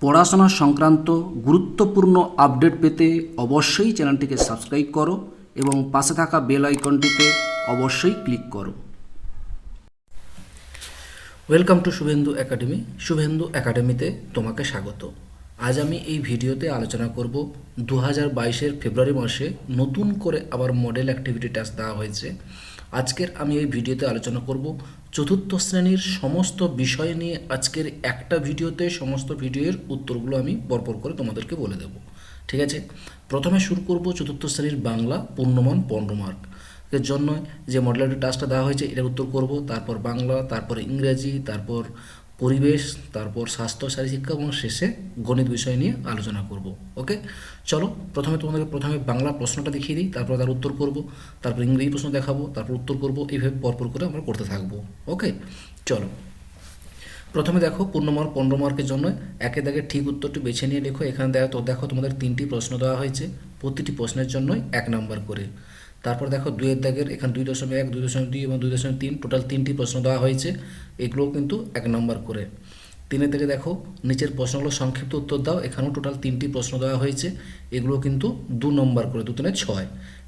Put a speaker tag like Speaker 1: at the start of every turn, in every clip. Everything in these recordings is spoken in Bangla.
Speaker 1: পড়াশোনা সংক্রান্ত গুরুত্বপূর্ণ আপডেট পেতে অবশ্যই চ্যানেলটিকে সাবস্ক্রাইব করো এবং পাশে থাকা বেল আইকনটিতে অবশ্যই ক্লিক করো। Welcome to Suvendu academy. Suvendu একাডেমিতে তোমাকে স্বাগত। আজ আমি এই ভিডিওতে আলোচনা করব 2022-এর ফেব্রুয়ারি মাসে নতুন করে আবার মডেল অ্যাক্টিভিটি টেস্ট দেওয়া হয়েছে। আজকের আমি এই ভিডিওতে আলোচনা করব চতুর্থ শ্রেণীর সমস্ত বিষয় নিয়ে। আজকের একটা ভিডিওতে সমস্ত ভিডিওর উত্তরগুলো আমি পরপর করে তোমাদেরকে বলে দেব, ঠিক আছে? প্রথমে শুরু করব চতুর্থ শ্রেণীর বাংলা পূর্ণমান 15 মার্ক এর জন্য যে মডেল টাস্কটা দেওয়া হয়েছে এটার উত্তর করব, তারপর বাংলা, তারপর ইংরেজি, তারপর পরিবেশ, তারপর স্বাস্থ্য শারীরশিক্ষা এবং শেষে গণিত বিষয় নিয়ে আলোচনা করব। ওকে, চলো প্রথমে বাংলা প্রশ্নটা দেখিয়ে দিই, তারপর তার উত্তর করব, তারপর ইংরেজি প্রশ্ন দেখাবো, তারপর উত্তর করব, এইভাবে পরপর করে আমরা করতে থাকবো। ওকে, চলো প্রথমে দেখো পূর্ণমান 15 মার্কের জন্য একে দাগে ঠিক উত্তরটি বেছে নিয়ে লেখো। এখানে দেখো তোমাদের 3টি প্রশ্ন দেওয়া হয়েছে, প্রতিটি প্রশ্নের জন্যই 1 নাম্বার করে। তারপর দেখো 2-এর দাগের এখানে 2.1, 2.2 এবং 2.3 টোটাল 3টি প্রশ্ন দেওয়া হয়েছে, এগুলোও কিন্তু 1 নাম্বার করে। 3-এর দিকে দেখো নিচের প্রশ্নগুলো সংক্ষিপ্ত উত্তর দাও, এখানেও টোটাল 3টি প্রশ্ন দেওয়া হয়েছে, এগুলো কিন্তু 2 নম্বর করে, 2×3 6।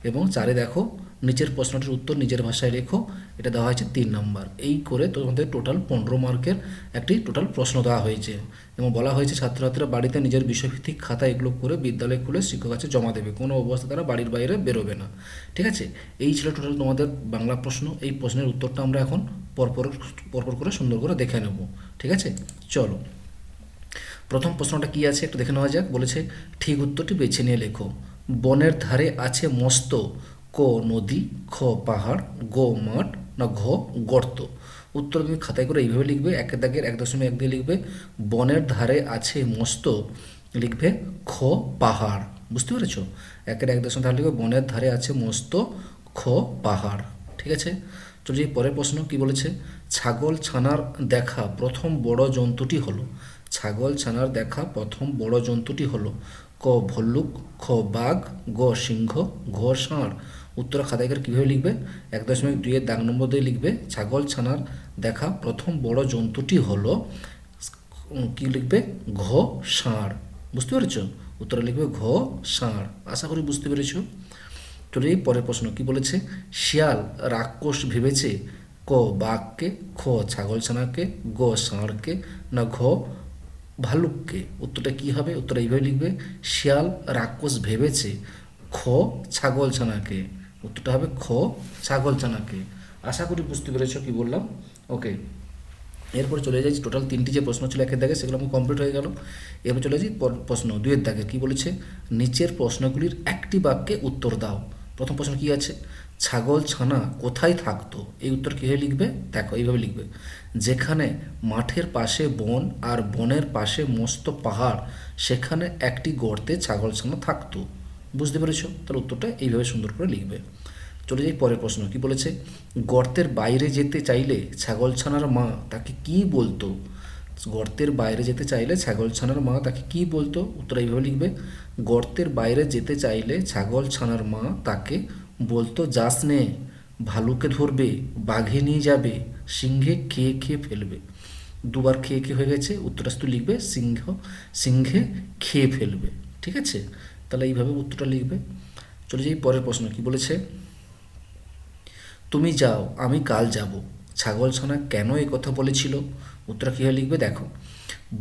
Speaker 1: এবং 4-এ দেখো নিচের প্রশ্নটির উত্তর নিজের ভাষায় লেখো, এটা দেওয়া হয়েছে 3 নম্বর। এই করে তোমাদের টোটাল 15 মার্কের একটি টোটাল প্রশ্ন দেওয়া হয়েছে এবং বলা হয়েছে ছাত্রছাত্রীরা বাড়িতে নিজের বিষয়ভিত্তিক খাতা এগুলো করে বিদ্যালয়ে খুলে শিক্ষক কাছে জমা দেবে, কোনো অবস্থা তারা বাড়ির বাইরে বেরোবে না, ঠিক আছে? এই ছিল টোটাল তোমাদের বাংলা প্রশ্ন। এই প্রশ্নের উত্তরটা আমরা এখন পরপর করে সুন্দর করে দেখে নেব, ঠিক আছে? চলো প্রথম প্রশ্নটা কি আছে একটু দেখে নেওয়া যাক। বলেছে ঠিক উত্তরটি বেছে নিয়ে লেখো। বনের ধারে আছে মস্ত, ক নদী, খ পাহাড়, গ মাঠ, না ঘ গর্ত। উত্তর তুমি খাতায় করে এইভাবে লিখবে, 1-এর দাগের 1.1 দিয়ে লিখবে বনের ধারে আছে মস্ত, লিখবে খ পাহাড়। বুঝতে পেরেছো? 1-এর 1.1 ধারে লিখবে বনের ধারে আছে মস্ত, খ পাহাড়, ঠিক আছে? চলো এই পরের প্রশ্ন কি বলেছে। ছাগল ছানার দেখা প্রথম বড় জন্তুটি হলো। ছাগল ছানার দেখা প্রথম বড় জন্তুটি হলো ক ভল্লুক, খ বাঘ, গ সিংহ, ঘ ষাঁড়। উত্তর খাতায় করে কীভাবে লিখবে, 1.2-এর দাগ নম্বর দিয়ে লিখবে ছাগল ছানার দেখা প্রথম বড় জন্তুটি হলো, কি লিখবে ঘ ষাঁড়। বুঝতে পেরেছো? উত্তরে লিখবে ঘ ষাঁড়। আশা করি বুঝতে পেরেছো। চলে এই পরের প্রশ্ন কি বলেছে। শিয়াল রাক্ষস ভেবেছে ক বাঘকে, খ ছাগলছানাকে, গ ষাঁড়কে, না ঘ ভালুককে। উত্তরটা কি হবে, উত্তরটা এইভাবে লিখবে শিয়াল রাক্ষস ভেবেছে খ ছাগলছানাকে। উত্তরটা হবে খ ছাগলছানাকে। আশা করি বুঝতে পেরেছো কি বললাম। ওকে, এরপরে চলে যাই টোটাল 3টি যে প্রশ্ন ছিল 1-এর দাগে সেগুলো আমার কমপ্লিট হয়ে গেল। এরপর চলে যাই প্রশ্ন 2-এর দাগে কি বলেছে। নিচের প্রশ্নগুলির একটি বাক্যে উত্তর দাও। প্রথম প্রশ্ন কি আছে, ছাগল ছানা কোথায় থাকতো। এই উত্তর কীভাবে লিখবে, দেখো এইভাবে লিখবে যেখানে মাঠের পাশে বন আর বনের পাশে মস্ত পাহাড়, সেখানে একটি গর্তে ছাগল ছানা থাকতো। বুঝতে পেরেছো? তাহলে উত্তরটা এইভাবে সুন্দর করে লিখবে। চলে যাই পরের প্রশ্ন কি বলেছে। গর্তের বাইরে যেতে চাইলে ছাগলছানার মা তাকে কি বলতো। গর্তের বাইরে যেতে চাইলে ছাগলছানার মা তাকে কি বলতো। উত্তর এইভাবে লিখবে গর্তের বাইরে যেতে চাইলে ছাগলছানার মা তাকে বলতো যাস নে, ভালুকে ধরবে, বাঘে নিয়ে যাবে, সিংহে খেয়ে খেয়ে ফেলবে। দুবার খেয়ে খেয়ে হয়ে গেছে, উত্তরটা শুধু লিখবে সিংহে খেয়ে ফেলবে, ঠিক আছে? তাহলে এইভাবে উত্তরটা লিখবে। চলে যাই পরের প্রশ্ন কি বলেছে। তুমি যাও আমি কাল যাব, ছাগলছানা কেন এই কথা বলেছিল। উত্তর কীভাবে লিখবে, দেখো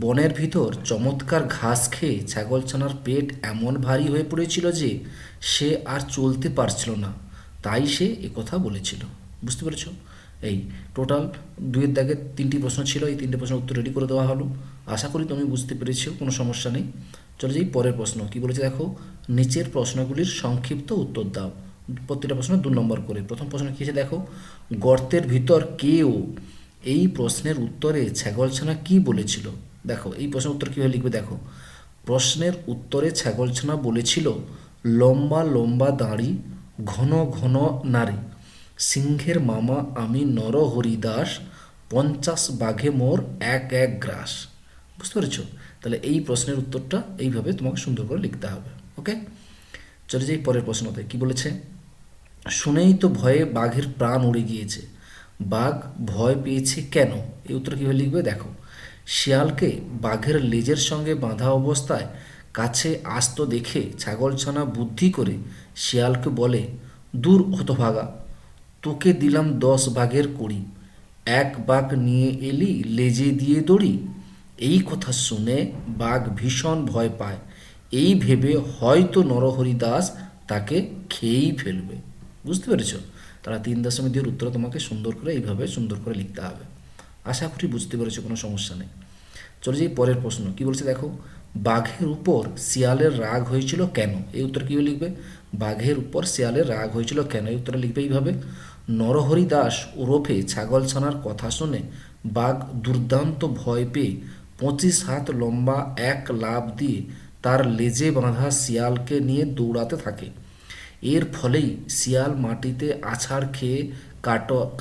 Speaker 1: বনের ভিতর চমৎকার ঘাস খেয়ে ছাগলছানার পেট এমন ভারী হয়ে পড়েছিল যে সে আর চলতে পারছিল না, তাই সে কথা বলেছিল। বুঝতে পেরেছো? এই টোটাল 2-এর দাগে 3টি প্রশ্ন ছিল, এই 3টে প্রশ্নের উত্তর রেডি করে দেওয়া হলো। আশা করি তুমি বুঝতে পেরেছো, কোনো সমস্যা নেই। চলে যাই পরের প্রশ্ন কি বলেছে, দেখো নিচের প্রশ্নগুলির সংক্ষিপ্ত উত্তর দাও। প্রত্যেকটা প্রশ্ন 2 নম্বর করে। প্রথম প্রশ্ন কী আছে দেখো, গর্তের ভিতর কেউ। এই প্রশ্নের উত্তরে ছাগলছানা কি বলেছিল। দেখো এই প্রশ্নের উত্তর কীভাবে লিখবে, দেখো প্রশ্নের উত্তরে ছাগলছানা বলেছিল লম্বা লম্বা দাড়ি, ঘন ঘন নারী, সিংহের মামা আমি নরহরিদাস, 50 বাঘে মোর এক এক গ্রাস। বুঝতে পেরেছো? তাহলে এই প্রশ্নের উত্তরটা এইভাবে তোমাকে সুন্দর করে লিখতে হবে। ওকে, চলে যাই পরের প্রশ্নতে কি বলেছে। শুনেই তো ভয়ে বাঘের প্রাণ উড়ে গিয়েছে, বাঘ ভয় পেয়েছে কেন। এই উত্তর কীভাবে লিখবে, দেখো শিয়ালকে বাঘের লেজের সঙ্গে বাঁধা অবস্থায় কাছে আসতো দেখে ছাগলছানা বুদ্ধি করে শিয়ালকে বলে, দূর হতভাগা, তোকে দিলাম 10 বাঘের কড়ি, এক বাঘ নিয়ে এলি লেজে দিয়ে দড়ি। এই কথা শুনে বাঘ ভীষণ ভয় পায়, এই ভেবে হয়তো নরহরি দাস তাকে খেয়েই ফেলবে। বুঝতে পেরেছ? তারা 3.2 উত্তর তোমাকে সুন্দর করে এইভাবে সুন্দর করে লিখতে হবে। আশা করি বুঝতে পেরেছো, কোনো সমস্যা নেই। চলে যাই পরের প্রশ্ন। কি বলছে দেখো, বাঘের উপর শিয়ালের রাগ হয়েছিল কেন? এই উত্তর কীভাবে লিখবে? বাঘের উপর শিয়ালের রাগ হয়েছিল কেন, এই উত্তরটা লিখবে এইভাবে, নরহরি দাস ওরফে ছাগলছানার কথা শুনে বাঘ দুর্দান্ত ভয় পেয়ে 25 হাত লম্বা এক লাফ দিয়ে তার লেজে বাঁধা শিয়ালকে নিয়ে দৌড়াতে থাকে। এর ফলেই শিয়াল মাটিতে আছাড় খেয়ে,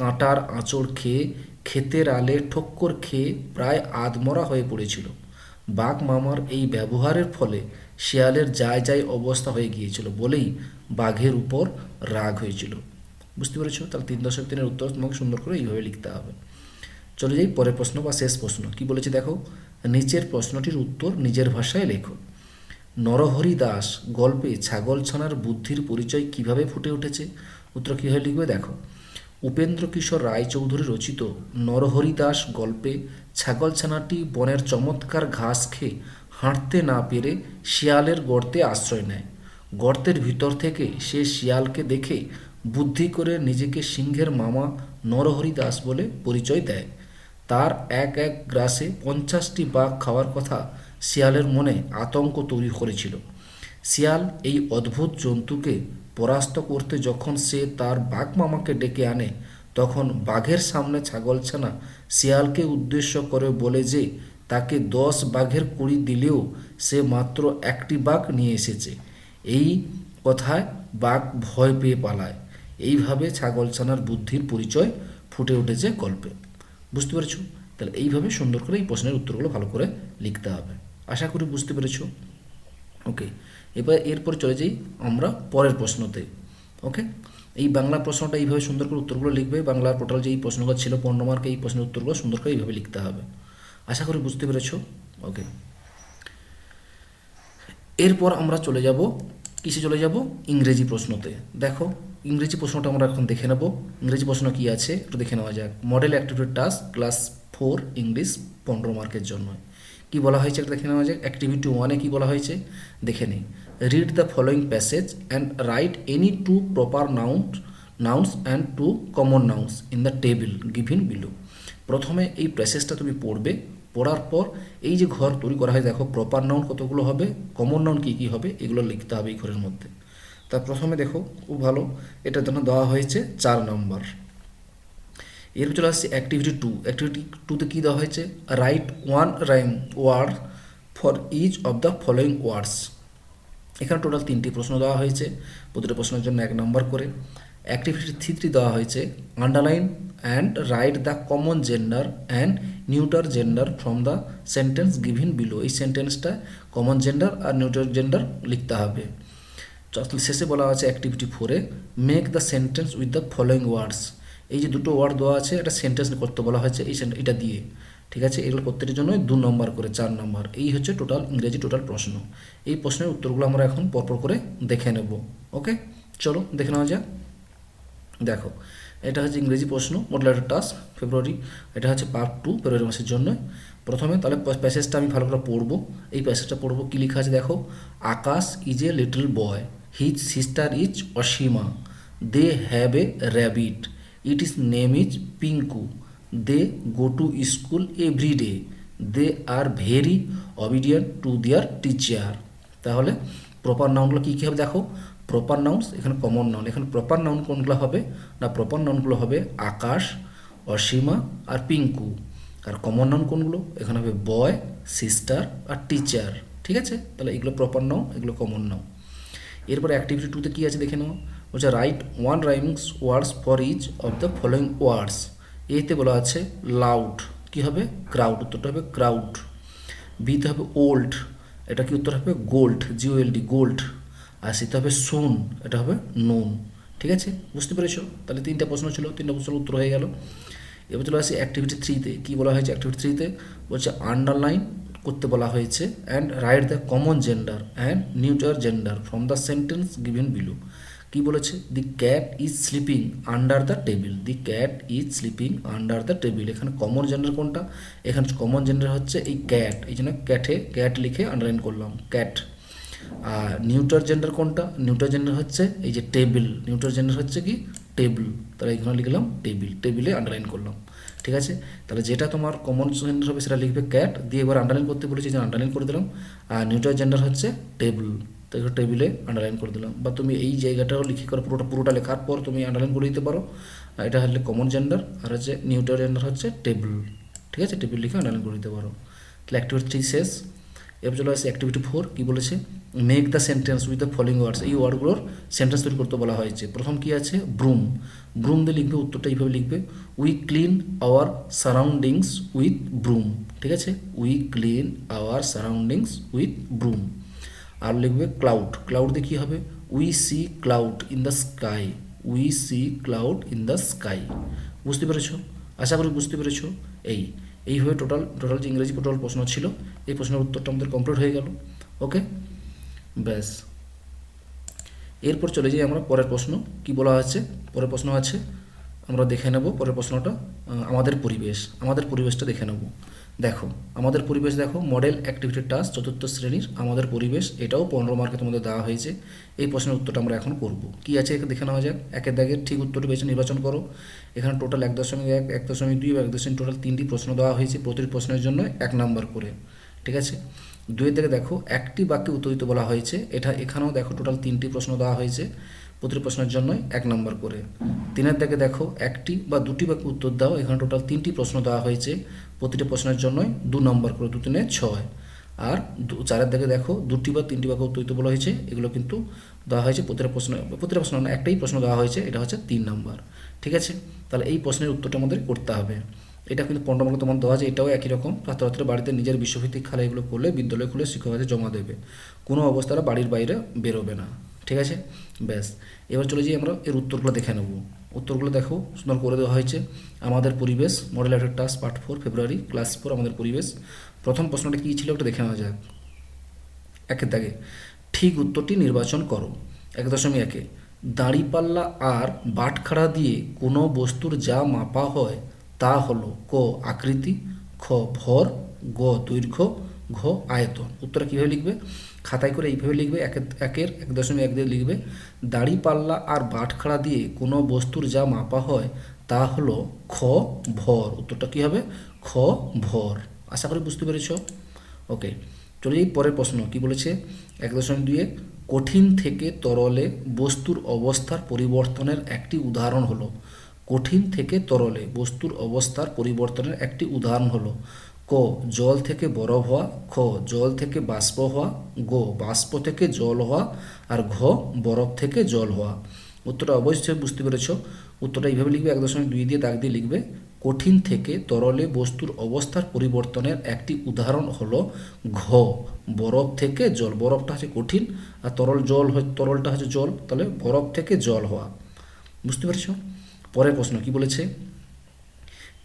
Speaker 1: কাঁটার আঁচড় খেয়ে, ক্ষেতের আলে ঠক্কর খেয়ে প্রায় আধমরা হয়ে পড়েছিল। বাঘ মামার এই ব্যবহারের ফলে শিয়ালের যায় যায় অবস্থা হয়ে গিয়েছিল বলেই বাঘের উপর রাগ হয়েছিল। বুঝতে পেরেছো? তাহলে 3.3-এর উত্তর তোমাকে সুন্দর করে এইভাবে লিখতে হবে। চলে যাই পরের প্রশ্ন বা শেষ প্রশ্ন। কি বলেছে দেখো, নিচের প্রশ্নটির উত্তর নিজের ভাষায় লেখো। নরহরি দাস গল্পে ছাগলছানার বুদ্ধির পরিচয় কিভাবে ফুটে উঠেছে? উত্তর কীভাবে লিখবে দেখো, উপেন্দ্র কিশোর রায়চৌধুরী রচিত নরহরি দাস গল্পে ছাগলছানাটি বনের চমৎকার ঘাস খেয়ে হাঁটতে না পেরে শিয়ালের গর্তে আশ্রয় নেয়। গর্তের ভিতর থেকে সে শিয়ালকে দেখে বুদ্ধি করে নিজেকে সিংহের মামা নরহরি দাস বলে পরিচয় দেয়। তার এক এক গ্রাসে 50টি বাঘ খাওয়ার কথা শিয়ালের মনে আতঙ্ক তৈরি করেছিল। শিয়াল এই অদ্ভুত জন্তুকে পরাস্ত করতে যখন সে তার বাঘ মামাকে ডেকে আনে, তখন বাঘের সামনে ছাগলছানা শিয়ালকে উদ্দেশ্য করে বলে যে তাকে 10 বাঘের কড়ি দিলেও সে মাত্র একটি বাঘ নিয়ে এসেছে। এই কথায় বাঘ ভয় পেয়ে পালায়। এইভাবে ছাগলছানার বুদ্ধির পরিচয় ফুটে উঠেছে গল্পে। বুঝতে পেরেছো? তাহলে এইভাবে সুন্দর করে এই প্রশ্নের উত্তরগুলো ভালো করে লিখতে হবে। আশা করি বুঝতে পেরেছো। ওকে, এরপর চলে যাই আমরা পরের প্রশ্নতে। ওকে, এই বাংলা প্রশ্নটা এইভাবে সুন্দর করে উত্তরগুলো লিখবে। বাংলার টোটাল যে এই প্রশ্নগুলো ছিল 15 মার্কে, এই প্রশ্নের উত্তরগুলো সুন্দর করে এইভাবে লিখতে হবে। আশা করি বুঝতে পেরেছো। ওকে, এরপর আমরা চলে যাব কিসে? চলে যাব ইংরেজি প্রশ্নতে। দেখো, ইংরেজি প্রশ্নটা আমরা এখন দেখে নেব। ইংরেজি প্রশ্ন কি আছে একটু দেখে নেওয়া যাক। Model activity task class 4 English 15 মার্কের জন্য কি বলা হয়েছে একটা দেখে নেওয়া যাক। অ্যাক্টিভিটি 1-এ কি বলা হয়েছে দেখে নিই। Read the following passage and right any 2 proper nouns and 2 common nouns in the table given below. প্রথমে এই প্যাসেজটা তুমি পড়বে। পড়ার পর এই যে ঘর তৈরি করা হয়, দেখো প্রপার নাউন কতগুলো হবে, কমন নাউন কী কী হবে, এগুলো লিখতে হবে এই ঘরের মধ্যে। তা প্রথমে দেখো, খুব ভালো, এটার জন্য দেওয়া হয়েছে 4 নম্বর। এর চলে আসছে অ্যাক্টিভিটি 2। অ্যাক্টিভিটি 2-তে কী দেওয়া হয়েছে? Write 1 rhyme word for each of the following words. এখানে টোটাল 3টি প্রশ্ন দেওয়া হয়েছে, প্রতিটা প্রশ্নের জন্য 1 নম্বর করে। অ্যাক্টিভিটি 3 দেওয়া হয়েছে underline and write the common gender and neuter gender from the sentence given below. এই সেন্টেন্সটা কমন জেন্ডার আর নিউটার জেন্ডার লিখতে হবে। শেষে বলা আছে অ্যাক্টিভিটি 4-এ make the sentence with the following words. এই যে দুটো ওয়ার্ড দেওয়া আছে, এটা সেন্টেন্স করতে বলা হয়েছে এটা দিয়ে। ঠিক আছে, এগুলো প্রত্যেকটির জন্য 2 নম্বর করে, 4 নম্বর। এই হচ্ছে টোটাল ইংরেজি টোটাল প্রশ্ন। এই প্রশ্নের উত্তরগুলো আমরা এখন পরপর করে দেখে নেব। ওকে, চলো দেখে নেওয়া যাক। দেখো, এটা হচ্ছে ইংরেজি প্রশ্ন, মডেল টাস্ক ফেব্রুয়ারি। এটা হচ্ছে পার্ট 2 ফেব্রুয়ারি মাসের জন্য। প্রথমে তাহলে প্যাসেজটা আমি ভালো করে পড়বো। এই প্যাসেজটা পড়বো, কী লেখা আছে দেখো। Akash is a little boy, his sister is Asima, they have a rabbit, it is name is Pinku, they go to school every day, they are very obedient to their teacher. তাহলে প্রপার নাউনগুলো কী কী হবে দেখো। প্রপার নাউন্স, এখানে কমন নাউন। এখানে প্রপার নাউন কোনগুলো হবে না, প্রপার নাউনগুলো হবে আকাশ, অসীমা আর পিঙ্কু। আর কমন নাউন কোনগুলো? এখানে হবে বয়, সিস্টার আর টিচার। ঠিক আছে, তাহলে এগুলো প্রপার নাউন, এগুলো কমন নাউন। এরপরে অ্যাক্টিভিটি 2-তে কী আছে দেখে নাও। বলছে write 1 rhymings words for each of the following words. এতে বলা আছে লাউড, কী হবে? ক্রাউড, উত্তরটা হবে ক্রাউড। বিতে হবে ওল্ড, এটা কি উত্তর হবে? Gold, GOLD, gold. আর সিতে হবে সুন, এটা হবে নুন। ঠিক আছে, বুঝতে পেরেছো? তাহলে 3টা প্রশ্ন ছিল, 3টা প্রশ্নের উত্তর হয়ে গেল। এবার চলে আসি অ্যাক্টিভিটি 3-তে। কী বলা হয়েছে অ্যাক্টিভিটি 3-তে? বলছে আন্ডারলাইন করতে বলা হয়েছে and write the common gender and neuter gender from the sentence given below. কি বলেছে? The cat is sleeping under the table. The cat is sleeping under the table. এখানে কমন জেন্ডার কোনটা? এখানে কমন জেন্ডার হচ্ছে এই ক্যাট, এই জন্য ক্যাট লিখে আন্ডারলাইন করলাম, ক্যাট। আর নিউটার জেন্ডার কোনটা? নিউটার জেন্ডার হচ্ছে এই যে টেবিল, নিউটার জেন্ডার হচ্ছে কি টেবিল, তাহলে এখানে লিখলাম টেবিল, টেবিলে আন্ডারলাইন করলাম। ঠিক আছে, তাহলে যেটা তোমার কমন জেন্ডার হবে সেটা লিখবে ক্যাট, দিয়ে এবার আন্ডারলাইন করতে বলেছি যে আন্ডারলাইন করে দিলাম। আর নিউটার জেন্ডার হচ্ছে টেবিল, তো টেবিলে আন্ডারলাইন করে দিলাম। বা তুমি এই জায়গাটাও লিখে করো, পুরোটা লেখার পর তুমি আন্ডারলাইন করে দিতে পারো। এটা হলে কমন জেন্ডার, আর হচ্ছে নিউটার জেন্ডার হচ্ছে টেবিল। ঠিক আছে, টেবিল লিখে আন্ডারলাইন করে দিতে পারো। তাহলে অ্যাক্টিভিটি 3 শেষ। এবার চলে আসছে অ্যাক্টিভিটি 4। কী বলেছে? Make the sentence with the following ওয়ার্ডস। এই ওয়ার্ডগুলোর সেন্টেন্স তৈরি করতে বলা হয়েছে। প্রথম কি আছে? ব্রুম। ব্রুম দিয়ে লিখবে, উত্তরটা এইভাবে লিখবে, we clean our surroundings with broom. ঠিক আছে, we clean our surroundings with broom. আর লিখবে ক্লাউড। ক্লাউড দিয়ে কী হবে? We see cloud in the sky. We see cloud in the sky. বুঝতে পেরেছ? আশা করি বুঝতে পেরেছ। এইভাবে টোটাল যে ইংরেজি টোটাল প্রশ্ন ছিল, এই প্রশ্নের উত্তরটা আমাদের কমপ্লিট হয়ে গেল। ওকে, ব্যাস। এরপর চলে যাই আমরা পরের প্রশ্ন। কি বলা আছে? পরের প্রশ্ন আছে, আমরা দেখে নেব পরের প্রশ্নটা। আমাদের পরিবেশটা দেখে নেব। দেখো আমাদের পরিবেশ, দেখো মডেল অ্যাক্টিভিটি টাস্ক 4th শ্রেণীর আমাদের পরিবেশ, এটাও 15 মার্কে তোমাদের দেওয়া হয়েছে। এই প্রশ্নের উত্তরটা আমরা এখন করব। কি আছে এখানে দেখে নেওয়া যাক। একের দাগের ঠিক উত্তরটি বেছে নির্বাচন করো। এখানে টোটাল 1.1, 1.2 বা 1.3 টোটাল 3টি প্রশ্ন দেওয়া হয়েছে, প্রতিটি প্রশ্নের জন্য 1 নাম্বার করে। ঠিক আছে, 2 থেকে দেখো একটি বাক্যে উত্তর দিতে বলা হয়েছে। এখানেও দেখো টোটাল 3টি প্রশ্ন দেওয়া হয়েছে, প্রতিটি প্রশ্নের জন্য 1 নাম্বার করে। 3 থেকে দেখো একটি বা দুটি বাক্যে উত্তর দাও। এখানে টোটাল 3টি প্রশ্ন দেওয়া হয়েছে, প্রতিটি প্রশ্নের জন্য 2 নাম্বার করে, 2 3 6। আর 4 থেকে দেখো 2টি বা 3টি বাক্যে উত্তর দিতে বলা হয়েছে, এগুলো কিন্তু দেওয়া হয়েছে প্রতিটা প্রশ্ন না, একটাই প্রশ্ন দেওয়া হয়েছে, এটা হচ্ছে 3 নাম্বার। ঠিক আছে, তাহলে এই প্রশ্নের উত্তরটা আমাদের করতে হবে। এটা কিন্তু 15 মার্কে তোমার দেওয়া আছে, এটাও একই রকম। ছাত্রছাত্রীরা বাড়িতে নিজের বিশ্বভিত্তিক খালে এগুলো করলে বিদ্যালয়ে খুলে শিক্ষকের কাছে জমা দেবে, কোনো অবস্থায় বাড়ির বাইরে বেরোবে না। ঠিক আছে, ব্যাস। এবার চলে যাই আমরা এর উত্তরগুলো দেখে নেব। উত্তরগুলো দেখো সুন্দর করে দেওয়া হয়েছে। আমাদের পরিবেশ মডেল অ্যাক্টিভিটি টাস্ক পার্ট 4 ফেব্রুয়ারি ক্লাস 4 আমাদের পরিবেশ। প্রথম প্রশ্নটা কী ছিল একটা দেখে নেওয়া যাক। 1 দাগে ঠিক উত্তরটি নির্বাচন করো। 1.1 দাঁড়িপাল্লা আর বাটখারা দিয়ে কোনো বস্তুর যা মাপা হয় তা হলো ক আকৃতি, খ ভর, গ দৈর্ঘ্য, ঘ আয়তন। উত্তরটা কীভাবে লিখবে? খাতায় করে এইভাবে লিখবে। 1.1 দিয়ে লিখবে দাঁড়িপাল্লা আর বাটখারা দিয়ে কোনো বস্তুর যা মাপা হয় তা হলো খ ভর। উত্তরটা কী হবে? খ ভর। আশা করি বুঝতে পেরেছ। ওকে, চলে যাই পরের প্রশ্ন। কি বলেছে? 1.2 কঠিন থেকে তরলে বস্তুর অবস্থার পরিবর্তনের একটি উদাহরণ হলো। কঠিন থেকে তরলে বস্তুর অবস্থার পরিবর্তনের একটি উদাহরণ হলো ক জল থেকে বরফ হওয়া, খ জল থেকে বাষ্প হওয়া, গ বাষ্প থেকে জল হওয়া, আর ঘ বরফ থেকে জল হওয়া। উত্তরটা অবশ্যই বুঝতে পেরেছ। উত্তরটা এইভাবে লিখবে, 1.2 দিয়ে দাগ দিয়ে লিখবে কঠিন থেকে তরলে বস্তুর অবস্থার পরিবর্তনের একটি উদাহরণ হলো ঘ বরফ থেকে জল। বরফটা হচ্ছে কঠিন আর তরলটা হচ্ছে জল, তাহলে বরফ থেকে জল হওয়া। বুঝতে পেরেছ? পরের প্রশ্ন কি বলেছে?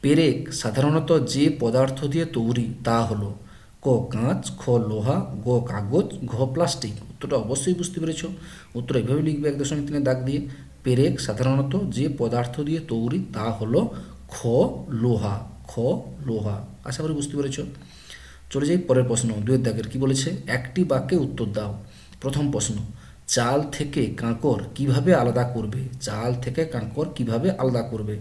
Speaker 1: পেরেক সাধারণত যে পদার্থ দিয়ে তৈরি তা হলো ক কাঁচ, খ লোহা, গ কাগজ, ঘ প্লাস্টিক। উত্তরটা অবশ্যই বুঝতে পেরেছ। উত্তর এইভাবে লিখবে 1.3 দাগ দিয়ে পেরেক সাধারণত যে পদার্থ দিয়ে তৈরি তা হলো খ লোহা। খ লোহা। আশা করি বুঝতে পেরেছ। চলে যাই পরের প্রশ্ন 2 দাগের। কি বলেছে? একটি বাক্যে উত্তর দাও। প্রথম প্রশ্ন, চাল থেকে কাঁকর কিভাবে আলাদা করবে? চাল থেকে কাঁকর কিভাবে আলাদা করবে?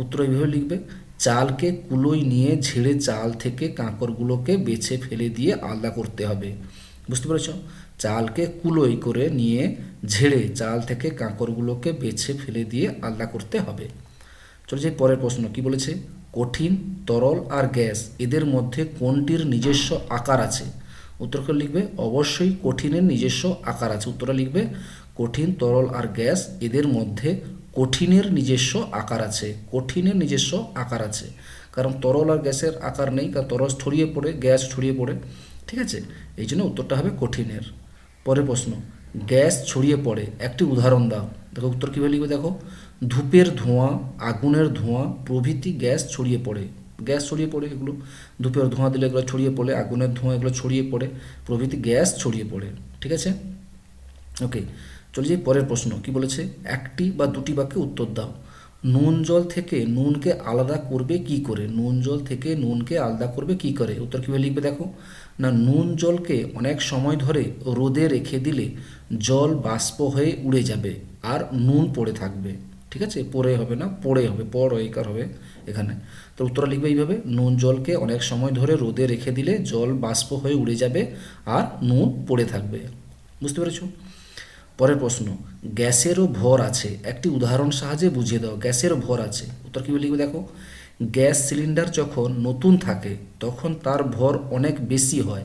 Speaker 1: উত্তর এইভাবে লিখবে চালকে কুলোয় নিয়ে ঝেড়ে চাল থেকে কাঁকরগুলোকে বেছে ফেলে দিয়ে আলাদা করতে হবে। বুঝতে পেরেছ? চালকে কুলোয় করে নিয়ে ঝেড়ে চাল থেকে কাঁকরগুলোকে বেছে ফেলে দিয়ে আলাদা করতে হবে। চলে যাই পরের প্রশ্ন। কি বলেছে? কঠিন, তরল আর গ্যাস এদের মধ্যে কোনটির নিজস্ব আকার আছে? উত্তরটা লিখবে অবশ্যই কঠিনের নিজস্ব আকার আছে। উত্তরটা লিখবে কঠিন, তরল আর গ্যাস এদের মধ্যে কঠিনের নিজস্ব আকার আছে। কঠিনের নিজস্ব আকার আছে, কারণ তরল আর গ্যাসের আকার নেই, কারণ তরল ছড়িয়ে পড়ে, গ্যাস ছড়িয়ে পড়ে। ঠিক আছে, এই জন্য উত্তরটা হবে কঠিনের। পরের প্রশ্ন, গ্যাস ছড়িয়ে পড়ে একটি উদাহরণ দাও। দেখো উত্তর কীভাবে লিখবে, দেখো ধূপের ধোঁয়া, আগুনের ধোঁয়া প্রভৃতি গ্যাস ছড়িয়ে পড়ে। এগুলো ধূপের ধোঁয়া দিলে এগুলো ছড়িয়ে পড়ে, আগুনের ধোঁয়া এগুলো ছড়িয়ে পড়ে, প্রভৃতি গ্যাস ছড়িয়ে পড়ে। ঠিক আছে, ওকে। চলে যাই পরের প্রশ্ন। কি বলেছে? একটি বা দুটি বাক্যে উত্তর দাও। নুন জল থেকে নুনকে আলাদা করবে কি করে? নুন জল থেকে নুনকে আলাদা করবে কি করে? উত্তর কীভাবে লিখবে দেখো। না, নুন জলকে অনেক সময় ধরে রোদে রেখে দিলে জল বাষ্প হয়ে উড়ে যাবে আর নুন পড়ে থাকবে। ঠিক আছে, পড়ে হবে না, পড়ে হবে, পড় হবে এখানে। তো উত্তর লিখবে এইভাবে, নুন জলকে অনেক সময় ধরে রোদে রেখে দিলে জল বাষ্প হয়ে উড়ে যাবে আর নুন পড়ে থাকবে। বুঝতে পেরেছো? পরের প্রশ্ন, গ্যাসেরও ভর আছে, একটি উদাহরণ সাহায্যে বুঝিয়ে দাও। গ্যাসেরও ভর আছে, উত্তর কী লিখবে দেখো। গ্যাস সিলিন্ডার যখন নতুন থাকে তখন তার ভর অনেক বেশি হয়।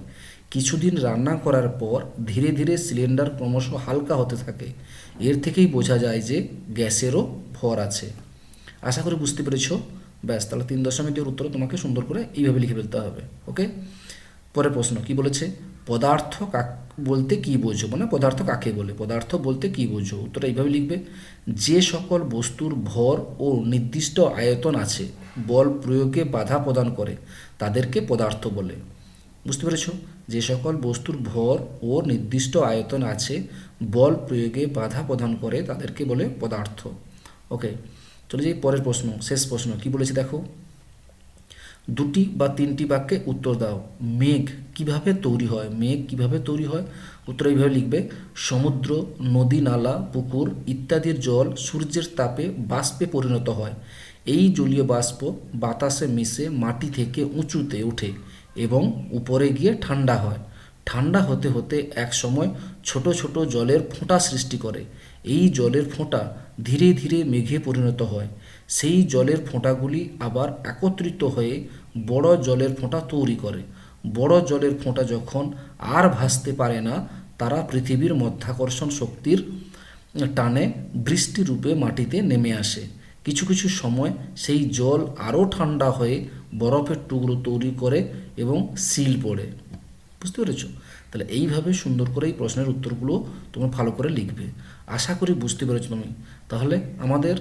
Speaker 1: কিছুদিন রান্না করার পর ধীরে ধীরে সিলিন্ডার ক্রমশ হালকা হতে থাকে। এর থেকেই বোঝা যায় যে গ্যাসেরও ভর আছে। আশা করি বুঝতে পেরেছো। ব্যাস, তাহলে 3.2 উত্তর তোমাকে সুন্দর করে এইভাবে লিখে ফেলতে হবে। ওকে, পরের প্রশ্ন কি বলেছে? পদার্থ বলতে কি বোঝো, মানে পদার্থ কাকে বলে? পদার্থ বলতে কি বোঝো? উত্তরটা এইভাবে লিখবে, যে সকল বস্তুর ভর ও নির্দিষ্ট আয়তন আছে, বল প্রয়োগে বাধা প্রদান করে, তাদেরকে পদার্থ বলে। বুঝতে পেরেছো? যে সকল বস্তুর ভর ও নির্দিষ্ট আয়তন আছে, বল প্রয়োগে বাধা প্রদান করে, তাদেরকে বলে পদার্থ। ওকে, চলে যাই পরের প্রশ্ন, শেষ প্রশ্ন। কি বলেছে দেখো, দুটি বা তিনটি বাক্যে উত্তর দাও। মেঘ কিভাবে তৈরি হয়? মেঘ কিভাবে তৈরি হয়? উত্তর এইভাবে লিখবে, সমুদ্র, নদী, নালা, পুকুর ইত্যাদির জল সূর্যের তাপে বাষ্পে পরিণত হয়। এই জলীয় বাষ্প বাতাসে মিশে মাটি থেকে উঁচুতে ওঠে এবং উপরে গিয়ে ঠান্ডা হয়। ঠান্ডা হতে হতে এক সময় ছোট ছোট জলের ফোঁটা সৃষ্টি করে। এই জলের ফোঁটা ধীরে ধীরে মেঘে পরিণত হয়। সেই জলের ফোঁটাগুলি আবার একত্রিত হয়ে বড় জলের ফোঁটা তৈরি করে। বড় জলের ফোঁটা যখন আর ভাসতে পারে না, তারা পৃথিবীর মাধ্যাকর্ষণ শক্তির টানে বৃষ্টিরূপে মাটিতে নেমে আসে। কিছু কিছু সময় সেই জল আরও ঠান্ডা হয়ে বরফের টুকরো তৈরি করে এবং শিল পড়ে। বুঝতে পেরেছ? তাহলে এইভাবে সুন্দর করে এই প্রশ্নের উত্তরগুলো তোমরা ভালো করে লিখবে। আশা করি বুঝতে পেরেছো তুমি। তাহলে আমাদের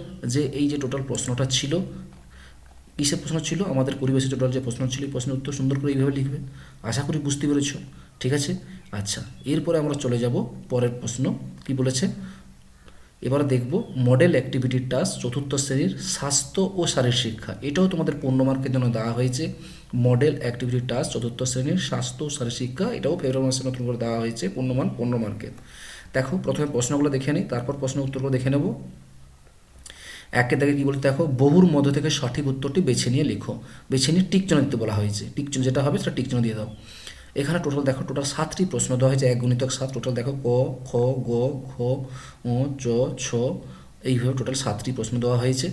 Speaker 1: এই যে টোটাল প্রশ্নটা ছিল, কিসের প্রশ্ন ছিল? আমাদের পরিবেশের টোটাল যে প্রশ্ন ছিল, এই প্রশ্নের উত্তর সুন্দর করে এইভাবে লিখবে। আশা করি বুঝতে পেরেছো। ঠিক আছে, আচ্ছা, এরপরে আমরা চলে যাব পরের প্রশ্ন। কি বলেছে? এবার দেখব মডেল অ্যাক্টিভিটি টাস্ক চতুর্থ শ্রেণীর স্বাস্থ্য ও শারীর শিক্ষা। এটাও তোমাদের 15 মার্কের জন্য দেওয়া হয়েছে। মডেল অ্যাক্টিভিটি টাস্ক চতুর্থ শ্রেণীর স্বাস্থ্য ও শারীর শিক্ষা, এটাও ফেব্রুয়ারি মাসে নতুন করে দেওয়া হয়েছে। 15 মার্কের। দেখো, প্রথমে প্রশ্নগুলো দেখে নিই, তারপর প্রশ্নের উত্তরগুলো দেখে নেব। একের দাগে কী বলতে দেখো, বহুর মধ্য থেকে সঠিক উত্তরটি বেছে নিয়ে লেখো। বেছে নিয়ে টিকচিহ্ন দিতে বলা হয়েছে। টিকচিহ্ন যেটা হবে সেটা টিকচিহ্ন দিয়ে দাও। এখানে টোটাল দেখো, টোটাল 7টি প্রশ্ন দেওয়া হয়েছে, 1 × 7। টোটাল দেখো ক, খ, গ, ঘ, ঙ, চ, ছ, এইভাবে টোটাল 7টি প্রশ্ন দেওয়া হয়েছে।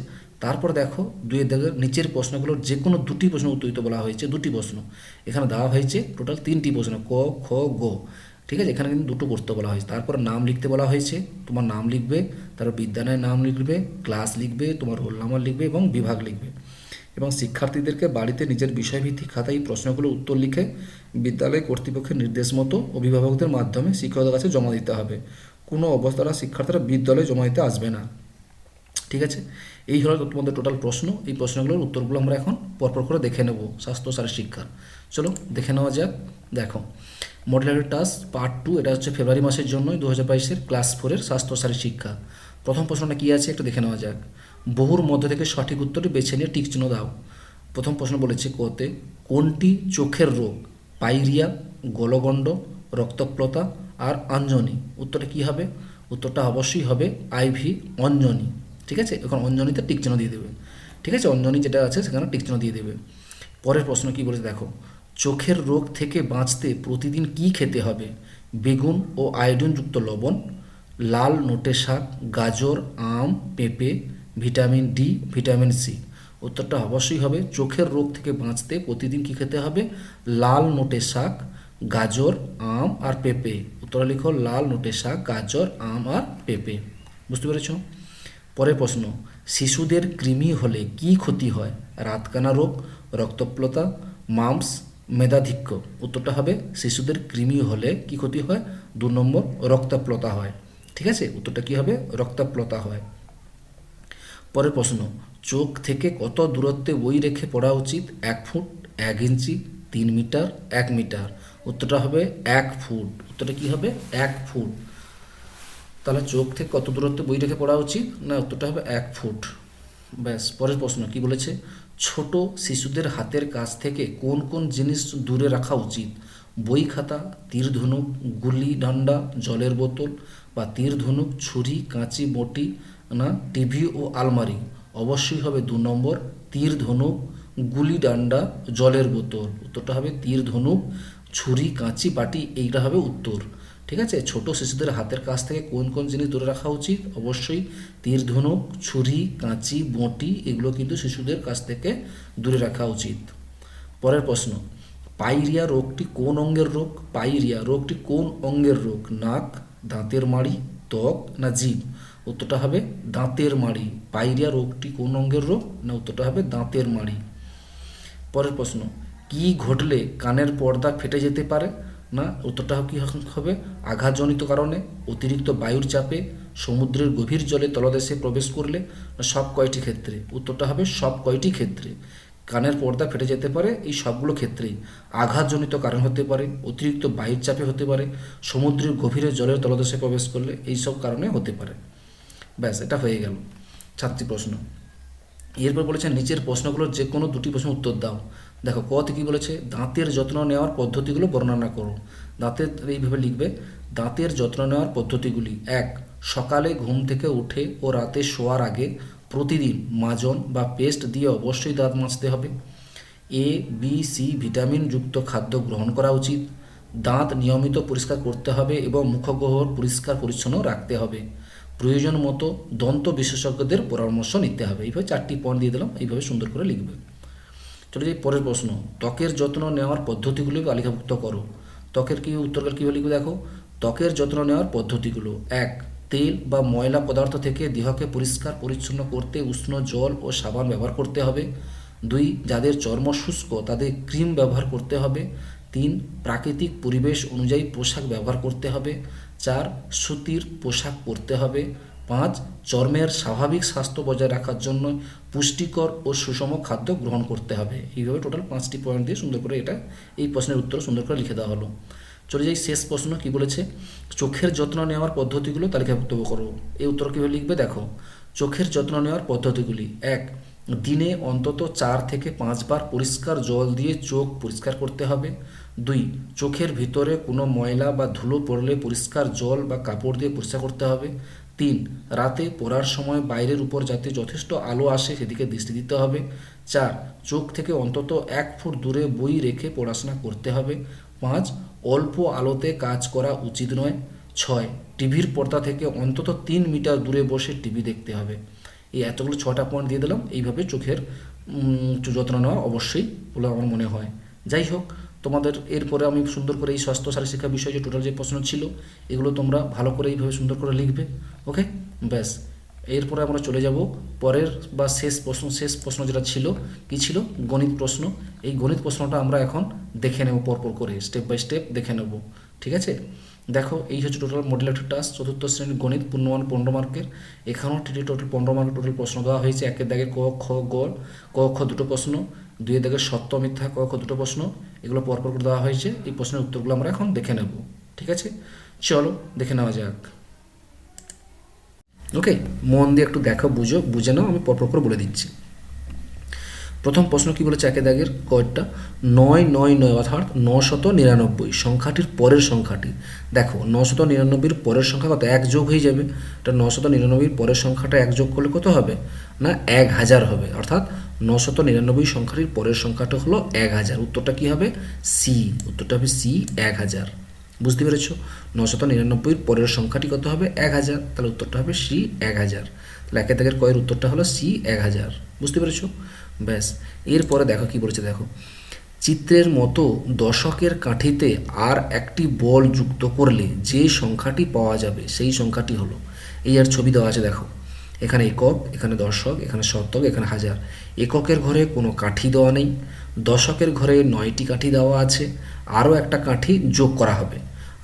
Speaker 1: তারপর দেখো 2 দাগের নিচের প্রশ্নগুলোর যে কোনো 2টি প্রশ্ন উত্তর দিতে বলা হয়েছে। 2টি প্রশ্ন এখানে দেওয়া হয়েছে, টোটাল 3টি প্রশ্ন, ক, খ, গ। ঠিক আছে, এখানে কিন্তু 2টো করতে বলা হয়েছে। তারপর নাম লিখতে বলা হয়েছে, তোমার নাম লিখবে, তারপর বিদ্যালয়ের নাম লিখবে, ক্লাস লিখবে, তোমার রোল নাম্বার লিখবে এবং বিভাগ লিখবে। এবং শিক্ষার্থীদেরকে বাড়িতে নিজের বিষয়ভিত্তিক খাতায় এই প্রশ্নগুলো উত্তর লিখে বিদ্যালয় কর্তৃপক্ষের নির্দেশ মতো অভিভাবকদের মাধ্যমে শিক্ষকদের কাছে জমা দিতে হবে। কোনো অবস্থায় শিক্ষার্থীরা বিদ্যালয়ে জমা দিতে আসবে না। ঠিক আছে, এই হলো তোমাদের টোটাল প্রশ্ন। এই প্রশ্নগুলোর উত্তরগুলো আমরা এখন পরপর করে দেখে নেব স্বাস্থ্য শারীর শিক্ষার। চলো দেখে নেওয়া যাক। দেখো, মডেল টাস্ক পার্ট 2, এটা হচ্ছে ফেব্রুয়ারি মাসের জন্যই 2022-এর ক্লাস 4-এর স্বাস্থ্য শারীর শিক্ষা। প্রথম প্রশ্নটা কী আছে একটু দেখে নেওয়া যাক। বহুর মধ্যে থেকে সঠিক উত্তরটি বেছে নিয়ে টিক চিহ্ন দাও। প্রথম প্রশ্ন বলেছে কোতে, কোনটি চোখের রোগ? পাইরিয়া, গলগণ্ড, রক্তপ্লতা আর অঞ্জনি। উত্তরটা কী হবে? উত্তরটা অবশ্যই হবে আইভি, অঞ্জনি। ঠিক আছে, এখন অঞ্জনিতে টিক চিহ্ন দিয়ে দেবে। ঠিক আছে, অঞ্জনি যেটা আছে সেখানে টিক চিহ্ন দিয়ে দেবে। পরের প্রশ্ন কি বলেছে দেখো, চোখের রোগ থেকে বাঁচতে প্রতিদিন কি খেতে হবে? বেগুন ও আয়োডিনযুক্ত লবণ, লাল নোটে শাক, গাজর, আম, পেঁপে, ভিটামিন ডি, ভিটামিন সি। উত্তরটা অবশ্যই হবে চোখের রোগ থেকে বাঁচতে প্রতিদিন কি খেতে হবে? লাল নোটে শাক, গাজর, আম আর পেঁপে। উত্তরটা লিখো, লাল নোটে শাক, গাজর, আম আর পেঁপে। বুঝতে পেরেছ? পরের প্রশ্ন, শিশুদের কৃমি হলে কি ক্ষতি হয়? রাতকানা রোগ, রক্তপ্লতা, মাম্পস, মেধাধিক্য। উত্তরটা হবে শিশুদের কৃমি হলে কি ক্ষতি হয়? 2 নম্বর, রক্তপ্লতা হয়। ঠিক আছে, উত্তরটা কি হবে? রক্তপ্লতা হয়। পরের প্রশ্ন, চোখ থেকে কত দূরত্বে বই রেখে পড়া উচিত? 1 ফুট, 1 ইঞ্চি, 3 মিটার, 1 মিটার। উত্তরটা হবে 1 ফুট। উত্তরটা কি হবে? 1 ফুট। তাহলে চোখ থেকে কত দূরত্বে বই রেখে পড়া উচিত? না, উত্তরটা হবে 1 ফুট। ব্যাস। পরের প্রশ্ন কি বলেছে? ছোট শিশুদের হাতের কাছ থেকে কোন কোন জিনিস দূরে রাখা উচিত? বই খাতা, তীর ধনুক, গুলি ডান্ডা, জলের বোতল, বা তীর ধনুক, ছুরি, কাঁচি, বটি, না টিভি ও আলমারি। অবশ্যই হবে 2 নম্বর, তীর ধনুক, গুলি ডান্ডা, জলের বোতল। উত্তরটা হবে তীর ধনুক, ছুরি, কাঁচি, বাটি, এইটা হবে উত্তর। ঠিক আছে, ছোট শিশুদের হাতের কাছ থেকে কোন কোন জিনিস দূরে রাখা উচিত? অবশ্যই তীর ধনুক, ছুরি, কাঁচি, বঁটি, এগুলো কিন্তু শিশুদের কাছ থেকে দূরে রাখা উচিত। পরের প্রশ্ন, পাইরিয়া রোগটি কোন অঙ্গের রোগ? পাইরিয়া রোগটি কোন অঙ্গের রোগ? নাক, দাঁতের মাড়ি, ত্বক, না জিভ? উত্তরটা হবে দাঁতের মাড়ি। পাইরিয়া রোগটি কোন অঙ্গের রোগ? না, উত্তরটা হবে দাঁতের মাড়ি। পরের প্রশ্ন, কি ঘটলে কানের পর্দা ফেটে যেতে পারে? না, উত্তরটা কি হবে? আঘাতজনিত কারণে, অতিরিক্ত বায়ুর চাপে, সমুদ্রের গভীর জলে তলদেশে প্রবেশ করলে, না সব কয়টি ক্ষেত্রে? উত্তরটা হবে সব কয়টি ক্ষেত্রে। কানের পর্দা ফেটে যেতে পারে এই সবগুলো ক্ষেত্রেই। আঘাতজনিত কারণ হতে পারে, অতিরিক্ত বায়ুর চাপে হতে পারে, সমুদ্রের গভীরে জলের তলদেশে প্রবেশ করলে, এই সব কারণে হতে পারে। ব্যাস, এটা হয়ে গেল 7টি প্রশ্ন। এরপর বলেছে নিচের প্রশ্নগুলোর যে কোনো 2টি প্রশ্ন উত্তর দাও। দেখো কতে কি বলেছে? দাঁতের যত্ন নেওয়ার পদ্ধতিগুলো বর্ণনা করো। দাঁতের এইভাবে লিখবে, দাঁতের যত্ন নেওয়ার পদ্ধতিগুলি: 1. সকালে ঘুম থেকে উঠে ও রাতে শোয়ার আগে প্রতিদিন মাজন বা পেস্ট দিয়ে অবশ্যই দাঁত মাজতে হবে। এ, বি, সি ভিটামিনযুক্ত খাদ্য গ্রহণ করা উচিত। দাঁত নিয়মিত পরিষ্কার করতে হবে এবং মুখগহ্বর পরিষ্কার পরিচ্ছন্ন রাখতে হবে। প্রয়োজন মতো দন্ত বিশেষজ্ঞদের পরামর্শ নিতে হবে। এইভাবে 4টি পয়েন্ট দিয়ে দিলাম, এইভাবে সুন্দর করে লিখবে। চলে যাই পরের প্রশ্ন, ত্বকের যত্ন নেওয়ার পদ্ধতিগুলি তালিকাভুক্ত করো। ত্বকের কি উত্তরকাল কীভাবে লিখবে? দেখো, ত্বকের যত্ন নেওয়ার পদ্ধতিগুলো: 1. তেল বা ময়লা পদার্থ থেকে দেহকে পরিষ্কার পরিচ্ছন্ন করতে উষ্ণ জল ও সাবান ব্যবহার করতে হবে। 2. যাদের চর্ম শুষ্ক তাদের ক্রিম ব্যবহার করতে হবে। 3. প্রাকৃতিক পরিবেশ অনুযায়ী পোশাক ব্যবহার করতে হবে। 4. সুতির পোশাক পরতে হবে। 5. চর্মের স্বাভাবিক স্বাস্থ্য বজায় রাখার জন্য পুষ্টিকর ও সুষম খাদ্য গ্রহণ করতে হবে। এইভাবে টোটাল 5টি পয়েন্ট দিয়ে সুন্দর করে এটা এই প্রশ্নের উত্তর সুন্দর করে লিখে দেওয়া হলো। চলে যাই শেষ প্রশ্ন, কি বলেছে? চোখের যত্ন নেওয়ার পদ্ধতিগুলো তালিকাভুক্ত করো। এই উত্তর কীভাবে লিখবে? দেখো, চোখের যত্ন নেওয়ার পদ্ধতিগুলি: 1. দিনে অন্তত 4 থেকে 5 বার পরিষ্কার জল দিয়ে চোখ পরিষ্কার করতে হবে। 2. চোখের ভিতরে কোনো ময়লা বা ধুলো পড়লে পরিষ্কার জল বা কাপড় দিয়ে পরিষ্কার করতে হবে। 3. রাতে পড়ার সময় বাইরের উপর যাতে যথেষ্ট আলো আসে সেদিকে দৃষ্টি দিতে হবে। 4. চোখ থেকে অন্তত 1 ফুট দূরে বই রেখে পড়াশোনা করতে হবে। 5. অল্প আলোতে কাজ করা উচিত নয়। 6. টিভির পর্দা থেকে অন্তত 3 মিটার দূরে বসে টিভি দেখতে হবে। এই এতগুলো 6টা পয়েন্ট দিয়ে দিলাম। এইভাবে চোখের যত্ন নেওয়া অবশ্যই বলে আমার মনে হয়। যাই হোক, তোমাদের এরপরে আমি সুন্দর করে এই স্বাস্থ্য শারীর শিক্ষা বিষয়ে যে টোটাল যে প্রশ্ন ছিল এগুলো তোমরা ভালো করে এইভাবে সুন্দর করে লিখবে। ওকে, ব্যাস। এরপরে আমরা চলে যাব পরের বা শেষ প্রশ্ন যেটা ছিল, কি ছিল? গণিত প্রশ্ন। এই গণিত প্রশ্নটা আমরা এখন দেখে নেব পরপর করে, স্টেপ বাই স্টেপ দেখে নেব। ঠিক আছে, দেখো এই হচ্ছে টোটাল মডেলেটেড টাস্ক, 4র্থ শ্রেণীর গণিত, পূর্ণমান 15 মার্কের। এখানেও টোটাল 15 মার্কের টোটাল প্রশ্ন দেওয়া হয়েছে। 1-এর দাগে ক, খ, গ, ক, খ 2টো প্রশ্ন, 2-এর দাগে সত্য মিথ্যা ক, খ 2টো প্রশ্ন, এগুলো পরপর করে দেওয়া হয়েছে। এই প্রশ্নের উত্তরগুলো আমরা এখন দেখে নেব। ঠিক আছে, চলো দেখে নেওয়া যাক। ওকে, মন দিয়ে একটু দেখো, বুঝে নাও, আমি পরপর করে বলে দিচ্ছি। প্রথম প্রশ্ন কি বলেছে? 1-এর দাগের কয়টা? 999 অর্থাৎ 999 সংখ্যাটির পরের সংখ্যাটি। দেখো 999-র পরের সংখ্যা কত? 1 যোগ হয়ে যাবে। এটা 999-র পরের সংখ্যাটা 1 যোগ করলে কত হবে? না 1000 হবে। অর্থাৎ 999 সংখ্যাটির পরের সংখ্যাটা হলো 1000। উত্তরটা কি হবে? সি। উত্তরটা হবে সি, 1000। বুঝতে পেরেছ? 999-র পরের সংখ্যাটি কত হবে? 1000। তাহলে উত্তরটা হবে সি, 1000। তাহলে 1-এর দাগের কয়ের উত্তরটা হলো সি, 1000। বুঝতে পেরেছ? ব্যাস। এরপরে দেখো কি বলেছে, দেখো চিত্রের মতো দশকের কাঠিতে আর একটি বল যুক্ত করলে যে সংখ্যাটি পাওয়া যাবে সেই সংখ্যাটি হলো, এই আর ছবি দেওয়া আছে। দেখো এখানে একক, এখানে দশক, এখানে শতক, এখানে হাজার। এককের ঘরে কোনো কাঠি দেওয়া নেই, দশকের ঘরে 9টি কাঠি দেওয়া আছে, আরও একটা কাঠি যোগ করা হবে,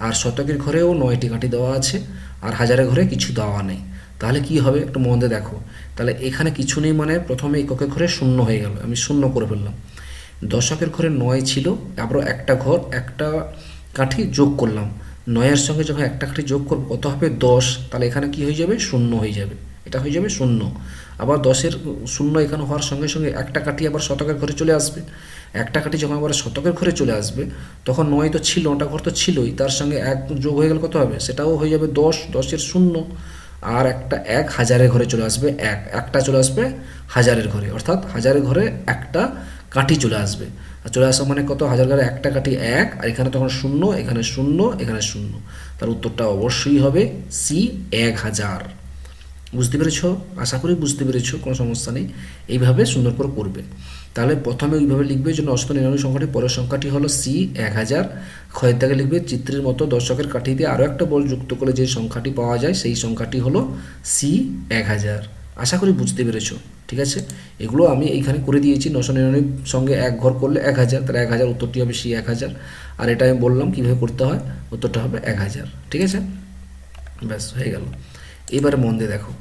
Speaker 1: আর শতকের ঘরেও 9টি কাঠি দেওয়া আছে, আর হাজারের ঘরে কিছু দেওয়া নেই। তাহলে কি হবে একটু মন দিয়ে দেখো। তাহলে এখানে কিছু নেই মানে প্রথমে এককের ঘরে শূন্য হয়ে গেল, আমি শূন্য করে ফেললাম। দশকের ঘরে 9 ছিল, আবারও একটা ঘর একটা কাঠি যোগ করলাম। 9-এর সঙ্গে যখন একটা কাঠি যোগ করবো কত হবে 10, তাহলে এখানে কি হয়ে যাবে শূন্য হয়ে যাবে, এটা হয়ে যাবে শূন্য। আবার 10-এর শূন্য এখানে হওয়ার সঙ্গে সঙ্গে একটা কাঠি আবার শতকের ঘরে চলে আসবে। একটা কাঠি যখন আবার শতকের ঘরে চলে আসবে তখন 9 তো ছিল, ওটা ঘর তো ছিলই, তার সঙ্গে এক যোগ হয়ে গেলে কত হবে সেটাও হয়ে যাবে 10, 10-এর শূন্য। আর একটা 1000-এর ঘরে চলে আসবে, একটা চলে আসবে 1000-এর ঘরে, অর্থাৎ 1000-এর ঘরে একটা কাঠি চলে আসবে। আর চলে আসা মানে কত, 1000 ঘরে একটা কাঠি 1, আর এখানে তখন শূন্য, এখানে শূন্য, এখানে শূন্য। তার উত্তরটা অবশ্যই হবে সি 1000। বুঝতে পেরেছো? আশা করি বুঝতে পেরেছো, কোনো সমস্যা নেই। এইভাবে সুন্দর করে করবে। তাহলে প্রথমে ওইভাবে লিখবে জন্য 999 সংখ্যাটি, পরের সংখ্যাটি হলো সি 1000। ক্ষয়ের দাগে লিখবে চিত্রের মতো দশকের কাঠি দিয়ে আরও একটা বল যুক্ত করে যে সংখ্যাটি পাওয়া যায় সেই সংখ্যাটি হলো সি 1000। আশা করি বুঝতে পেরেছো, ঠিক আছে? এগুলো আমি এইখানে করে দিয়েছি। 999 সঙ্গে এক ঘর করলে 1000, তাহলে 1000 উত্তরটি হবে সি 1000। আর এটা আমি বললাম কীভাবে করতে হয়, উত্তরটা হবে 1000, ঠিক আছে? ব্যাস হয়ে গেল। এবারে মন দিয়ে দেখো,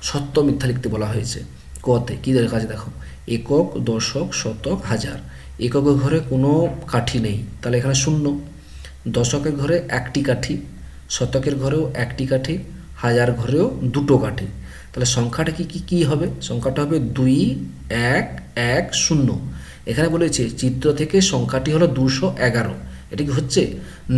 Speaker 1: সত্য মিথ্যা লিখতে বলা হয়েছে। কতে কী লেখা আছে দেখো, একক, দশক, শতক, হাজার। এককের ঘরে কোনো কাঠি নেই, তাহলে এখানে শূন্য। দশকের ঘরে একটি কাঠি, শতকের ঘরেও একটি কাঠি, হাজার ঘরেও দুটো কাঠি। তাহলে সংখ্যাটা কি হবে, সংখ্যাটা হবে 2 1 1 0। এখানে বলেছে চিত্র থেকে সংখ্যাটি হলো 211। এটা কি হচ্ছে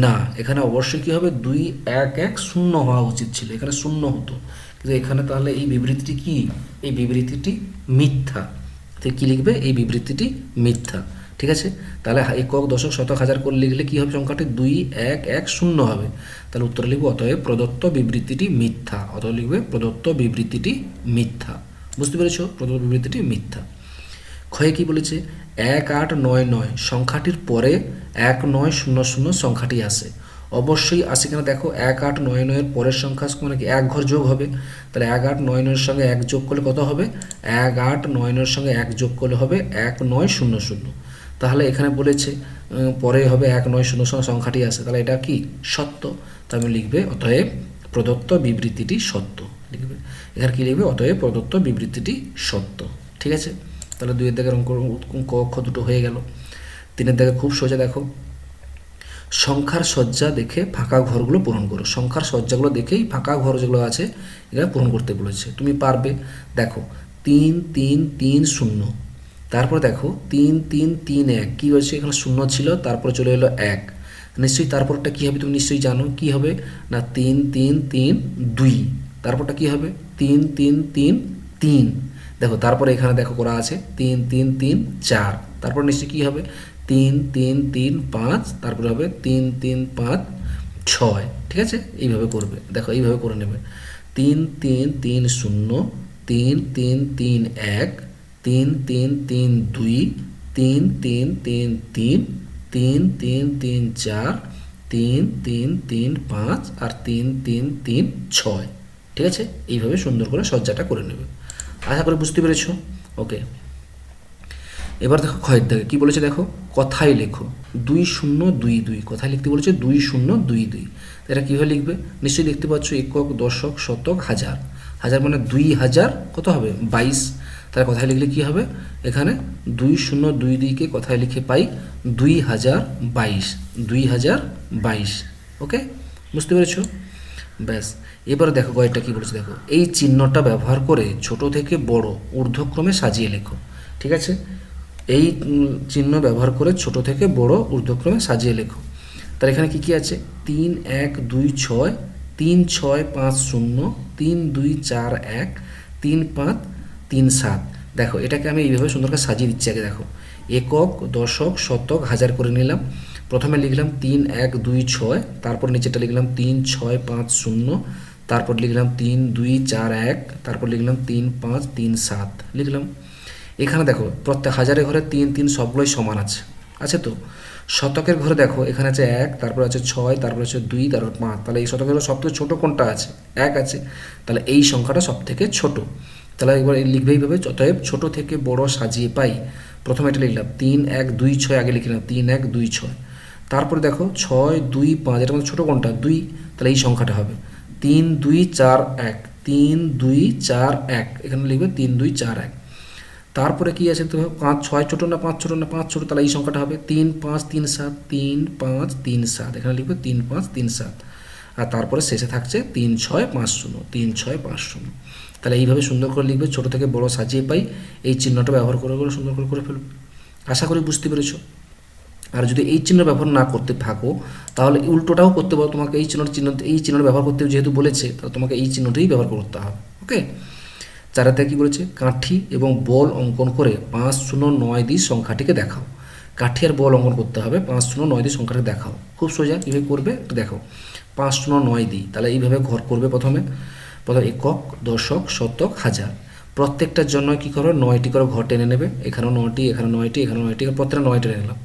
Speaker 1: না, এখানে অবশ্যই কি হবে 2 1 1 0 হওয়া উচিত ছিল, এখানে শূন্য হতো, কিন্তু এখানে তাহলে এই বিবৃতিটি কি, এই বিবৃতিটি মিথ্যা। তো কী লিখবে, এই বিবৃতিটি মিথ্যা, ঠিক আছে? তাহলে একক, দশক, শতক, হাজার করে লিখলে কী হবে সংখ্যাটি 2 1 1 0 হবে। তাহলে উত্তরে লিখবে অতএব প্রদত্ত বিবৃতিটি মিথ্যা, অতএব লিখবে প্রদত্ত বিবৃতিটি মিথ্যা। বুঝতে পেরেছো, প্রদত্ত বিবৃতিটি মিথ্যা। ক্ষয়ে কি বলেছে, 1899 সংখ্যাটির পরে 1900 সংখ্যাটি আসে। অবশ্যই আসে কেন দেখো, 1899 পরের সংখ্যা মানে কি এক ঘর যোগ হবে, তাহলে 1899 সঙ্গে 1 যোগ করলে কত হবে, 1899 সঙ্গে 1 যোগ করলে হবে 1900। তাহলে এখানে বলেছে পরে হবে 1900 সংখ্যাটি আসে, তাহলে এটা কি সত্য। তাই আমি লিখবে অতএব প্রদত্ত বিবৃতিটি সত্য লিখবে। এখানে কি লিখবে, অতএব প্রদত্ত বিবৃতিটি সত্য, ঠিক আছে? তাহলে 2-এর দাগের অঙ্ক দুটো হয়ে গেল। 3-এর দাগে খুব সোজা দেখো, সংখ্যার সজ্জা দেখে ফাঁকা ঘরগুলো পূরণ করো। সংখ্যার সজ্জাগুলো দেখেই ফাঁকা ঘর যেগুলো আছে এগুলো পূরণ করতে বলেছে, তুমি পারবে। দেখো 3 3 3 0, তারপর দেখো 3 3 3 1, কী হয়েছে এখানে শূন্য ছিল, তারপরে চলে এলো 1, নিশ্চয়ই তারপরটা কী হবে তুমি নিশ্চয়ই জানো কী হবে না, 3 3 3 2, তারপরটা কী হবে 3 3 3 3। দেখো তারপরে এখানে দেখো করা আছে 3 3 3 4, তারপর নিশ্চয়ই কী হবে 3 3 3 5, তারপরে হবে 3 3 5 6, ঠিক আছে? এইভাবে করবে, দেখো এইভাবে করে নেবে 3 3 3 0 3 3 3 1 3 3 3 2 3 3 3 3 3 3 3 4 3 3 3 5 আর 3 3 3 6, ঠিক আছে? এইভাবে সুন্দর করে সজ্জাটা করে নেবে। আশা করি বুঝতে পেরেছো, ওকে। এবার দেখো ক্ষয়ের দাগে কী বলেছে দেখো, কথায় লেখো 2022, কথায় লিখতে বলেছে 2022। এটা কীভাবে লিখবে নিশ্চয়ই দেখতে পাচ্ছ, একক, দশক, শতক, হাজার। হাজার মানে 2000, কত হবে 22। তাহলে কথায় লিখলে কী হবে, এখানে 2022কে কথায় লিখে পাই 2022, 2022, ওকে? বুঝতে পেরেছো, ব্যাস। এবারে দেখো কয়েকটা কী বলেছে দেখো, এই চিহ্নটা ব্যবহার করে ছোট থেকে বড় ঊর্ধ্বক্রমে সাজিয়ে লেখো, ঠিক আছে? এই চিহ্ন ব্যবহার করে ছোট থেকে বড় ঊর্ধ্বক্রমে সাজিয়ে লেখো। তার এখানে কি কি আছে, 3 1 2 6, 3 6 5 0, 3 2 4 1, 3 5 3 7। দেখো এটাকে আমি এইভাবে সুন্দর করে সাজিয়ে দিচ্ছি। আগে দেখো একক, দশক, শতক, হাজার করে নিলাম। প্রথমে লিখলাম 3 1 2 6, তারপর নিচেটা লিখলাম 3 6 5 0, তারপর লিখলাম 3 2 4 1, তারপর লিখলাম 3 5 3 7 লিখলাম। এখানে দেখো প্রত্যেক হাজারের ঘরে 3 3 সবগুলোই সমান আছে তো। শতকের ঘরে দেখো এখানে আছে 1, তারপর আছে 6, তারপর আছে 2, তারপর 5। তাহলে এই শতকের ঘরে সবথেকে ছোটো কোনটা আছে, 1 আছে। তাহলে এই সংখ্যাটা সব থেকে ছোট। তাহলে এবার লিখবে এইভাবে, অতএব ছোট থেকে বড় সাজিয়ে পাই। প্রথমে এটা লিখলাম 3 1 2 6, আগে লিখলাম 3 1 2 6। তারপরে দেখো 6 2 5, এটার মধ্যে ছোটো কোনটা 2, তাহলে এই সংখ্যাটা হবে 3 2 4 1, 3 2 4 1, এখানে লিখবে 3 2 4 1। তারপরে কি আছে তো 5 6 ছোটো না 5 ছোটো না 5 ছোটো, তাহলে এই সংখ্যাটা হবে 3 5 3 7, 3 5 3 7, এখানে লিখবে 3 5 3 7। আর তারপরে শেষে থাকছে 3 6 5 0, 3 6 5 0। তাহলে এইভাবে সুন্দর করে লিখবে, ছোটো থেকে বড় সাজিয়ে পাই এই চিহ্নটা ব্যবহার করে করে সুন্দর করে ফেলবে। আশা করি বুঝতে পেরেছো। আর যদি এই চিহ্ন ব্যবহার না করতে থাকো তাহলে উল্টোটাও করতে পারো, তোমাকে এই চিহ্নটা ব্যবহার করতে যেহেতু বলেছে তাহলে তোমাকে এই চিহ্নটাই ব্যবহার করতে হবে। ওকে, চারেতে কী বলেছে, কাঠি এবং বল অঙ্কন করে 5 0 9 দিয়ে সংখ্যাটিকে দেখাও। কাঠি আর বল অঙ্কন করতে হবে, 5 0 9 দিয়ে সংখ্যাটিকে দেখাও। খুব সোজা, কীভাবে করবে একটু দেখো। 5 0 9 দিই, তাহলে এইভাবে ঘর করবে। প্রথমে একক, দশক, শতক, হাজার, প্রত্যেকটার জন্য কী করবে 9টি করে ঘর টেনে নেবে। এখানেও 9টি, এখানে 9টি, এখানে 9টি, প্রত্যেকটা 9 টেনে নিলাম।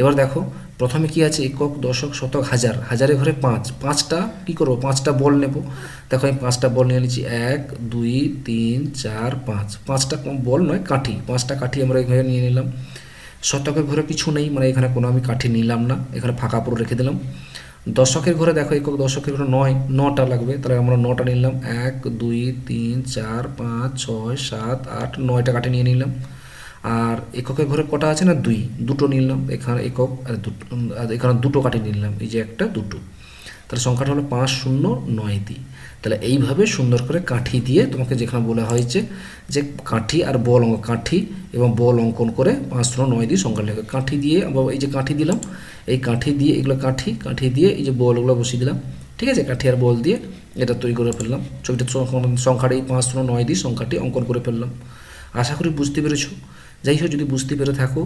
Speaker 1: এবার দেখো প্রথমে কি আছে, একক, দশক, শতক, হাজার। হাজারের ঘরে 5, 5টা কী করবো, 5টা বল নেব। দেখো আমি 5টা বল নিয়ে নিচ্ছি, 1 2 3 4 5, 5টা বল নয় কাঠি, 5টা কাঠি আমরা এই ঘরে নিয়ে নিলাম। শতকের ঘরে কিছু নেই, মানে এখানে কোনো আমি কাঠি নিলাম না, এখানে ফাঁকা পুরো রেখে দিলাম। দশকের ঘরে দেখো একক দশকের ঘরে 9টা লাগবে, তাহলে আমরা 9টা নিলাম। 1 2 3 4 5 6 7 8, 9টা কাঠি নিয়ে নিলাম। আর এককের ঘরে কটা আছে না, দুটো নিলাম। এখানে একক আর দুটো, আর এখানে দুটো কাঠি নিলাম, এই যে একটা দুটো। তাহলে সংখ্যাটা হলো 5 0 9 দিই। তাহলে এইভাবে সুন্দর করে কাঠি দিয়ে তোমাকে যেখানে বলা হয়েছে যে কাঠি আর বল কাঠি এবং বল অঙ্কন করে 5 0 9 দিয়ে সংখ্যা লেখে। কাঠি দিয়ে এই যে কাঠি দিলাম, এই কাঠি দিয়ে এগুলো কাঠি দিয়ে এই যে বলগুলো বসিয়ে দিলাম। ঠিক আছে, কাঠি আর বল দিয়ে এটা তৈরি করে ফেললাম। ছবিটা সংখ্যাটি 5 0 9 দিয়ে সংখ্যাটি অঙ্কন করে ফেললাম। আশা করি বুঝতে পেরেছো। যাই হোক, যদি বুঝতে পেরে থাকো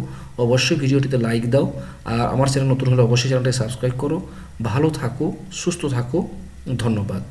Speaker 1: অবশ্যই ভিডিওটিতে লাইক দাও, আর আমার চ্যানেল নতুন হলে অবশ্যই চ্যানেলটি সাবস্ক্রাইব করো। ভালো থাকো, সুস্থ থাকো, ধন্যবাদ।